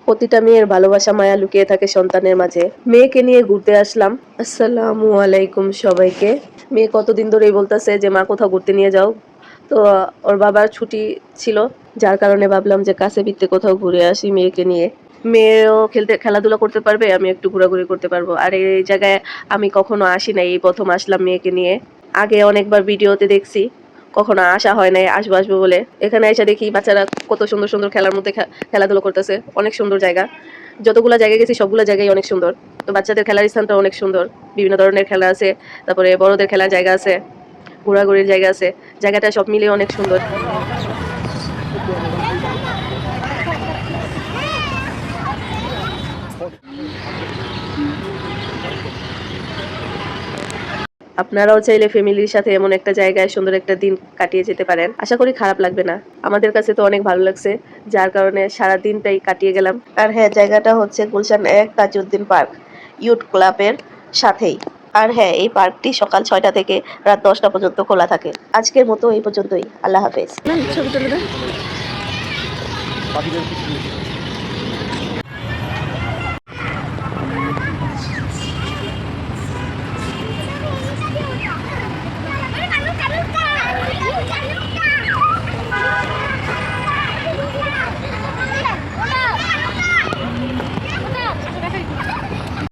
প্রতিটা মেয়ের ভালোবাসা মায়া লুকিয়ে থাকে সন্তানের মাঝে। মেয়েকে নিয়ে ঘুরতে আসলাম। আসসালামু আলাইকুম সবাইকে। মেয়ে কতদিন ধরেই বলতেছে যে মা কোথাও ঘুরতে নিয়ে যাও। তো ওর বাবার ছুটি ছিল, যার কারণে ভাবলাম যে কাছে পিঠে কোথাও ঘুরে আসি মেয়েকে নিয়ে। মেয়েও খেলাধুলা করতে পারবে, আমি একটু ঘোরাঘুরি করতে পারবো। আর এই জায়গায় আমি কখনো আসি নাই, এই প্রথম আসলাম মেয়েকে নিয়ে। আগে অনেকবার ভিডিওতে দেখছি, কখনো আসা হয় নাই, আসবো আসবো বলে। এখানে এসে দেখি বাচ্চারা কত সুন্দর সুন্দর খেলার মধ্যে খেলাধুলা করতেছে। অনেক সুন্দর জায়গা। যতগুলা জায়গায় গেছি সবগুলা জায়গায় অনেক সুন্দর। তো বাচ্চাদের খেলার স্থানটা অনেক সুন্দর। বিভিন্ন ধরনের খেলা আছে, তারপরে বড়দের খেলার জায়গা আছে, ঘোরাঘুরির জায়গা আছে। জায়গাটা সব মিলিয়ে অনেক সুন্দর। আপনারাও চাইলে ফ্যামিলির সাথে এমন একটা জায়গায় সুন্দর একটা দিন কাটিয়ে যেতে পারেন। আশা করি খারাপ লাগবে না। আমাদের কাছে তো অনেক ভালো লাগছে, যার কারণে সারা দিনটাই কাটিয়ে গেলাম। আর হ্যাঁ, জায়গাটা হচ্ছে গুলশান ১ তাজউদ্দিন পার্ক, ইয়ুথ ক্লাবের সাথেই। আর হ্যাঁ, এই পার্কটি সকাল ৬টা থেকে রাত ১০টা পর্যন্ত খোলা থাকে। আজকের মতো এই পর্যন্তই। আল্লাহ হাফেজ। ছবি তুলে দাও।